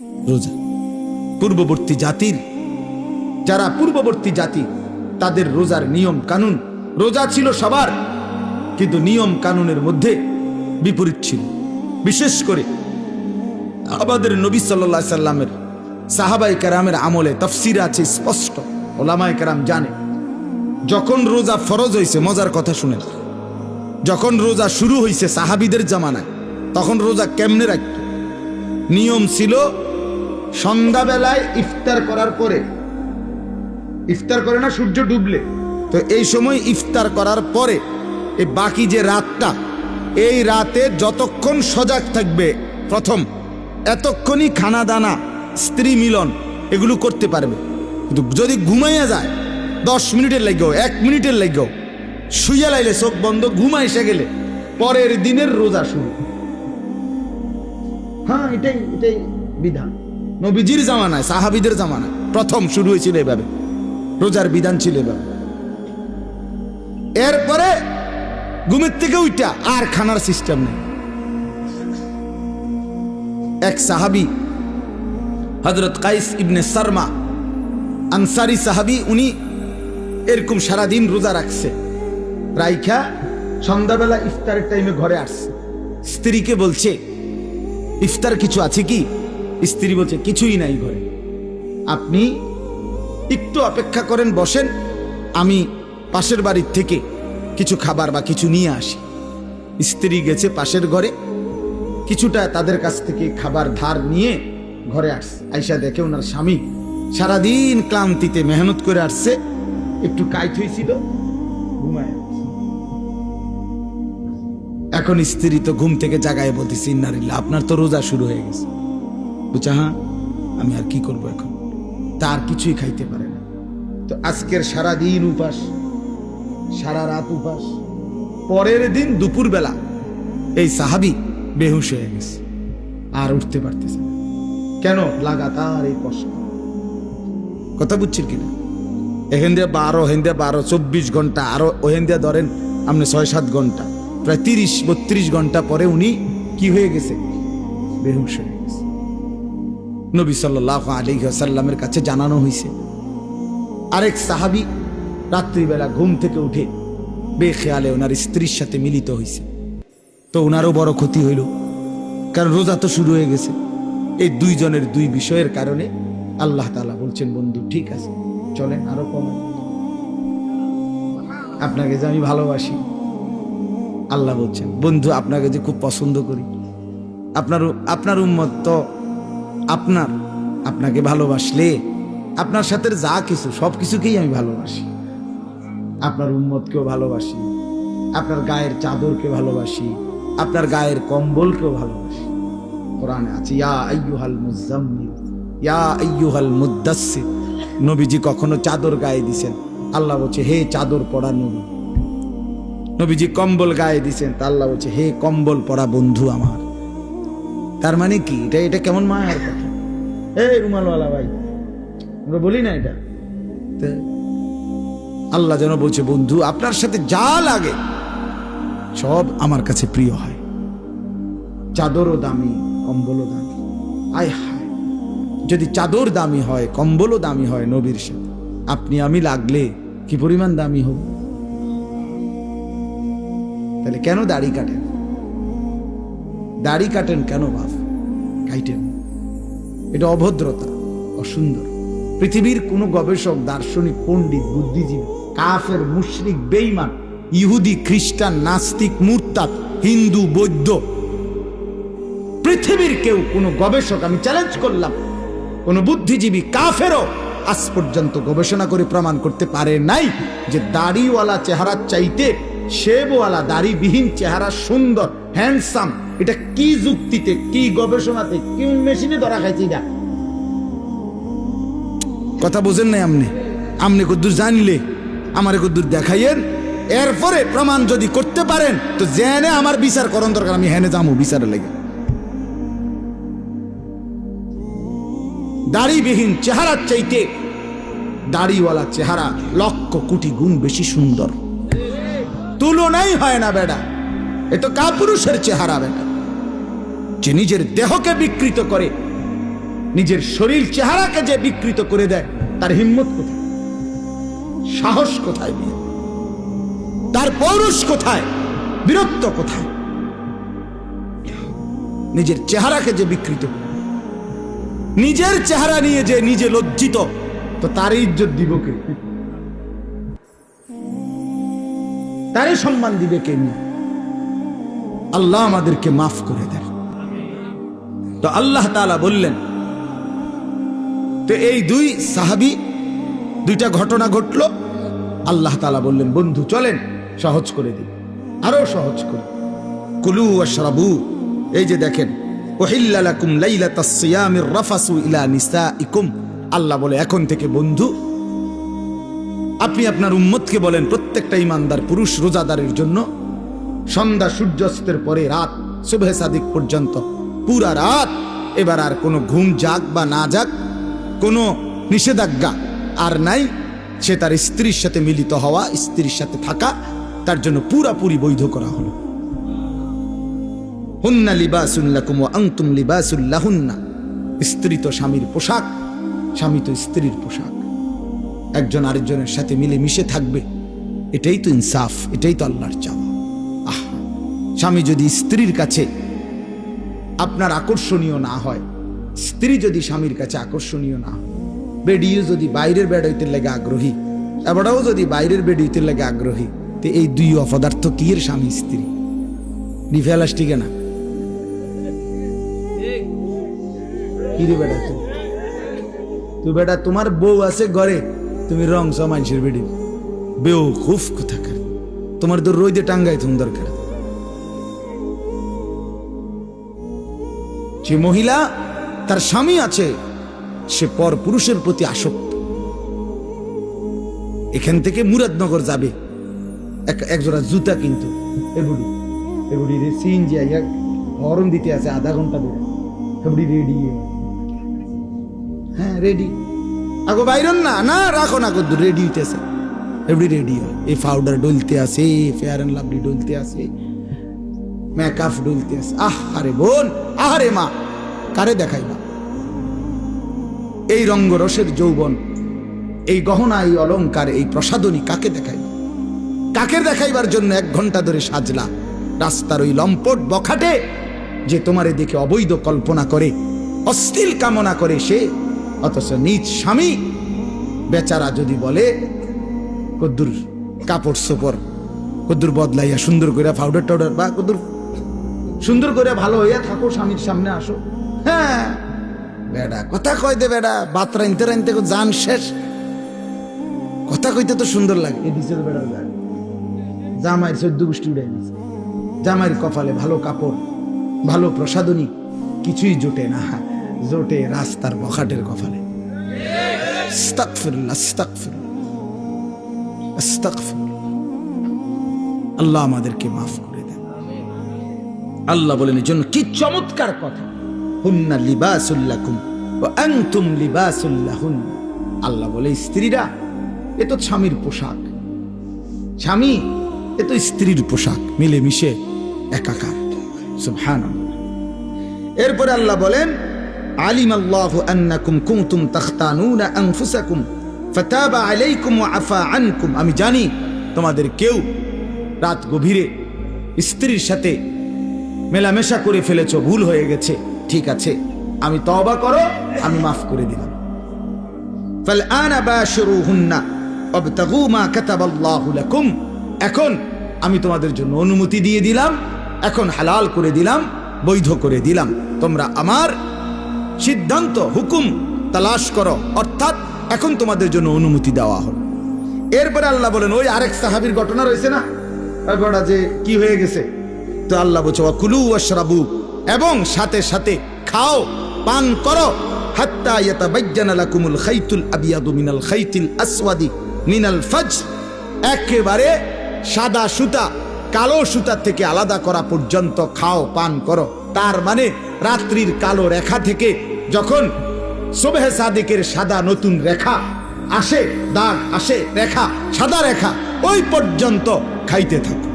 রোজা পূর্ববর্তী জাতির যারা পূর্ববর্তী জাতি তাদের রোজার নিয়ম কানুন, রোজা ছিল সবার, কিন্তু নিয়ম কানুনের মধ্যে বিপরীত ছিল। বিশেষ করে আমাদের নবী সাল্লাল্লাহু আলাইহি সাল্লামের সাহাবায়ে কেরামের আমলে তাফসীর আছে স্পষ্ট, ওলামায়ে কেরাম জানে যখন রোজা ফরজ হয়েছে, মজার কথা শুনেন, যখন রোজা শুরু হয়েছে সাহাবীদের জামানায়, তখন রোজা কেমনে রাখত? নিয়ম ছিল সন্ধ্যাবেলায় ইফতার করার পরে, ইফতার করে না সূর্য ডুবলে, তো এই সময় ইফতার করার পরে এই বাকি যে রাতটা, এই রাতে যতক্ষণ সজাগ থাকবে প্রথম এতক্ষণই খানা দানা স্ত্রী মিলন এগুলো করতে পারবে। কিন্তু যদি ঘুমাইয়া যায় 10 মিনিটের লাগেও 1 মিনিটের লাগেও শুইয়া লাইলে চোখ বন্ধ ঘুমা এসে গেলে পরের দিনের রোজা শুরু। হ্যাঁ, এটাই বিধান নবীজির জামানায়, সাহাবীদের জামানায় প্রথম শুরু হয়েছিল এভাবে, রোজার বিধান ছিল এভাবে। এরপরে ঘুমের থেকে উঠা আর খানার সিস্টেম নেই। এক সাহাবী হযরত কাইস ইবনে সারমা আনসারী সাহাবী, উনি এরকম সারাদিন রোজা রাখছে, রাইখা সন্ধ্যাবেলা ইফতারের টাইমে ঘরে আসছে। স্ত্রীকে বলছে ইফতার কিছু আছে কি? স্ত্রী বলছে কিছুই নাই ঘরে, আপনি একটু অপেক্ষা করেন, বসেন, আমি পাশের বাড়ির থেকে কিছু খাবার বা কিছু নিয়ে আসি। স্ত্রী গেছে পাশের ঘরে, কিছুটা তাদের কাছ থেকে খাবার ধার নিয়ে ঘরে আসছে। আইসা দেখে ওনার স্বামী সারাদিন ক্লান্তিতে মেহনত করে আসছে, একটু কাইট হয়েছিল, ঘুমায়। এখন স্ত্রী তো ঘুম থেকে জাগায় বলতেছে ইন্নালিল্লাহ, আপনার তো রোজা শুরু হয়ে গেছে। বুঝা, হ্যাঁ, আমি আর কি করবো এখন, তার কিছুই খাইতে পারে না। তো আজকের সারাদিন উপাস, সারা রাত উপাস, পরের দিন দুপুর বেলা এই সাহাবী বেহুশ হয়ে গেছে, আর উঠতে পারতেছে না। কেন? লাগাতার এই কষ্ট। কথা বুঝছেন কিনা? এখান দিয়ে 12, হেন দিয়ে 12, 24 ঘন্টা, আরো ওহেন দিয়ে ধরেন আপনি 6-7 ঘন্টা, প্রায় 30-32 ঘন্টা পরে উনি কি হয়ে গেছে? বেহুশ হয়ে গেছে। নবী সাল্লাল্লাহু আলাইহি ওয়াসাল্লামের কাছে জানানো হয়েছে। আরেক সাহাবী রাত্রিবেলা ঘুম থেকে উঠে বেখেয়ালে ওনার স্ত্রীর সাথে মিলিত হয়েছে, তো ওনারও বড় ক্ষতি হইল, কারণ রোজা তো শুরু হয়ে গেছে। এই দুইজনের দুই বিষয়ের কারণে আল্লাহ তাআলা বলছেন, বন্ধু ঠিক আছে, চলেন আরো কমান, আপনাকে যে আমি ভালোবাসি। আল্লাহ বলছেন, বন্ধু আপনাকে যে খুব পছন্দ করি, আপনার উম্মত তো আপনাকে ভালোবাসলে আপনার সাথে যা কিছু সব কিছুকেই আমি ভালোবাসি। আপনার উম্মতকেও ভালোবাসি, আপনার গায়ের চাদরকে ভালোবাসি, আপনার গায়ের কম্বলকেও ভালোবাসি। কোরআনে আছে ইয়া আইয়ুহাল মুজাম্মিল ইয়া আইয়ুহাল মুদ্দাসসির। নবীজি কখনো চাদর গায়ে দিছেন, আল্লাহ বলছে হে চাদর পরা নবী। নবীজি কম্বল গায়ে দিছেন, তা আল্লাহ বলছে হে কম্বল পরা বন্ধু আমার। তার মানে কি? এটা কেমন মায়ের কথা? এই রুমালওয়ালা ভাই, আমরা বলি না এটা? আল্লাহ যেন বলছে, বন্ধু আপনার সাথে যা লাগে সব আমার কাছে প্রিয় হয়। চাদরও দামি, কম্বলও দামি। আয় হায়, যদি চাদর দামি হয়, কম্বলও দামি হয় নবীর সাথে, আপনি আমি লাগলে কি পরিমাণ দামি হব? তাহলে কেন দাড়ি কাটেন? দাড়ি কাটেন কেন? বাপ কাটেন, এটা অভদ্রতা, অসুন্দর। পৃথিবীর কোন গবেষক, দার্শনিক, পণ্ডিত, বুদ্ধিজীবী, কাফের, মুশরিক, বেঈমান, ইহুদি, খ্রিস্টান, নাস্তিক, মুরতাদ, হিন্দু, বৌদ্ধ, পৃথিবীর কেউ, কোন গবেষক, আমি চ্যালেঞ্জ করলাম, কোন বুদ্ধিজীবী, কাফেরও আজ পর্যন্ত গবেষণা করে প্রমাণ করতে পারে নাই যে দাড়িওয়ালা চেহারার চাইতে শেবওয়ালা দাড়িবিহীন চেহারা সুন্দর, হ্যান্ডসাম। এটা কি যুক্তিতে, কি গবেষণাতে, কি মেশিনে ধরা খাইছে? এটা কথা বোঝেন নাই আমনে কদ্দুর জানলে আমারে কদ্দুর দেখাইয়েন, এরপরে প্রমাণ যদি করতে পারেন তো জেনে আমার বিচার করন দরকার, আমি হেনে যাবো বিচারের লেগে। দাড়িবিহীন চেহারার চাইতে দাড়িওয়ালা চেহারা লক্ষ কোটি গুণ বেশি সুন্দর, তুলনাই হয় না বেটা। এ তো কাপুরুষের চেহারা বেটা, যে নিজের দেহকে বিকৃত করে নিজের শরীর চেহারাকে যে বিকৃত করে দেয়, তার হিম্মত কোথায়, সাহস কোথায়, তার পৌরুষ কোথায়, বীরত্ব কোথায়? নিজের চেহারাকে যে বিকৃত, নিজের চেহারা নিয়ে যে নিজে লজ্জিত, তো তার ইজ্জত দিব কে? তারই সম্মান দিবে কে? আল্লাহ আমাদেরকে মাফ করে দেন। তো আল্লাহ তাআলা বললেন, তো এই দুই সাহাবী, দুইটা ঘটনা ঘটলো। আল্লাহ তাআলা বললেন, বন্ধু চলেন সহজ করে দিই, আরো সহজ করে। কুলু ওয়াশরাবু, এই যে দেখেন, উহিল্লা লাকুম লাইলাতাস সিয়ামির রাফাসু ইলা নিসাইকুম। আল্লাহ বলে, এখন থেকে বন্ধু আপনি আপনার উম্মতকে বলেন, প্রত্যেকটা ইমানদার পুরুষ রোজাদারের জন্য সন্ধ্যা সূর্যাস্তের পরে রাত সুবহে সাদিক পর্যন্ত পুরা রাত, এবার আর কোনো ঘুম যাক বা না যাক, কোনো নিষেধাজ্ঞা আর নাই। সে তার স্ত্রীর সাথে মিলিত হওয়া, স্ত্রীর সাথে থাকা তার জন্য পুরাপুরি বৈধ করা হলো। হুন্না লিবাসুন লাকুম ওয়া আনতুম লিবাসুল লাহুন্না। স্ত্রী তো স্বামীর পোশাক, স্বামী তো স্ত্রীর পোশাক। একজন আরেকজনের সাথে মিলে মিশে থাকবে, এটাই তো ইনসাফ, এটাই তো আল্লাহর চাওয়া। স্বামী যদি স্ত্রীর কাছে আপনার আকর্ষণীয় না হয়, স্ত্রী যদি স্বামীর কাছে আকর্ষণীয় না হয়, বেডিও যদি বাইরের বেড হইতে লেগে আগ্রহী, এবারও যদি বাইরের বেড হইতে লেগে আগ্রহী, তো এই দুই অপদার্থ কি এর স্বামী স্ত্রী? ডিফেলাস ঠিক না? কি রে বেটা, তুই বেটা তোমার বউ আছে ঘরে, তুমি রং মানুষের বেডি বেও খুব কোথাকার, তোমার তো রোদে টাঙ্গাই তুমি দরকার। যে মহিলা তার স্বামী আছে, সে পর পুরুষের প্রতি আসক্ত। এখান থেকে মুরাদনগর যাবে একজোড়া জুতা কিন্তু এগুলি সিএনজি আইয়া হরন দিতে আছে আধা ঘন্টা ধরে, এগুলি রেডি। হ্যাঁ রেডি, আগো বাইরন না, না রাখো না, কত রেডি হইতেছে, এগুলি রেডি হয়। এই পাউডার ডলতে আছে, ফেয়ার এন্ড লাভলি ডলতে আছে, মেকআপ ডলতে আছে। আরে বোন, আরে মা, কারে দেখাইবা? এই রঙ্গরসের যৌবন, এই গহনা, এই অলংকার, এই প্রসাদনী কাকে দেখাইবা? কাকে দেখাইবার জন্য 1 ঘন্টা ধরে সাজলা? রাস্তার ওই লম্পট বখাটে যে তোমারে দেখে অবৈধ কল্পনা করে, অশ্লীল কামনা করে সে, অথচ নিজ স্বামী বেচারা যদি বলে কদ্দুর কাপড় সোপড় কদ্দুর বদলাইয়া সুন্দর করে পাউডার টাউডার বা কদ্দুর সুন্দর করে ভালো হইয়া থাকো, স্বামীর সামনে আসো। হ্যাঁ বেড়া কথা কয় দে, বেড়া বাত রাইনতে রাইনতে জান শেষ, কথা কইতে তো সুন্দর লাগে। এই দিছে বেড়ার গায়ে জামাইয়ের 14 গোষ্ঠী উড়াই দিছে, জামাইয়ের কপালে ভালো কাপড়, ভালো প্রসাদনী, কিছুই জোটে না, জোটে রাস্তার বখাটের কপালে। আস্তাগফিরুল্লাহ, আস্তাগফিরুল্লাহ, আস্তাগফিরুল্লাহ। আল্লাহ আমাদেরকে মাফ করে দেন। আল্লাহ বলেন এর জন্য কি চমৎকার কথা, হুন্না লিবাসুল লাকুম ওয়া আনতুম লিবাসুল লাহুন। আল্লাহ বলে স্ত্রীরা এ তো স্বামীর পোশাক, স্বামী এ তো স্ত্রীর পোশাক, মিলে মিশে একাকার। সুবহানাল্লাহ। এরপরে আল্লাহ বলেন, আলিমাল্লাহু আন্নাকুম কুনতুম তাখতানুনা আনফুসাকুম ফাতাবা আলাইকুম ওয়া আফা আনকুম। আমি জানি তোমাদের কেউ রাত গভীরে স্ত্রীর সাথে মেলামেশা করে ফেলেছো, ভুল হয়ে গেছে, ঠিক আছে, আমি তওবা করো, আমি মাফ করে দিলাম। ফালআনা বাশিরুহুন্না ওয়াবতাগু মা কাতাবাল্লাহু লাকুম। এখন আমি তোমাদের জন্য অনুমতি দিয়ে দিলাম, এখন হালাল করে দিলাম, বৈধ করে দিলাম, তোমরা আমার সিদ্ধান্ত হুকুম তালাশ করো, অর্থাৎ এখন তোমাদের জন্য অনুমতি দেওয়া হলো। এরপরে আল্লাহ বলেন, ওই আরেক সাহাবীর ঘটনা রয়েছে না, ওটা যে কি হয়ে গেছে, তো আল্লাহ বলছে ওয়াকুলু ওয়াশরাবু, এবং সাথে সাথে খাও, পান করো, হাত্তা ইয়াতাবায়্যানা লাকুমুল খাইতুল আবিয়াদু মিনাল খাইতিল আসওয়াদি মিনাল ফাজর, একেবারে সাদা সুতা কালো সুতা থেকে আলাদা করা পর্যন্ত খাও, পান করো। তার মানে রাত্রির কালো রেখা থেকে যখন সুবহে সাদিকের সাদা নতুন রেখা আসে, দাগ আসে, রেখা, সাদা রেখা, ওই পর্যন্ত খাইতে থাকো।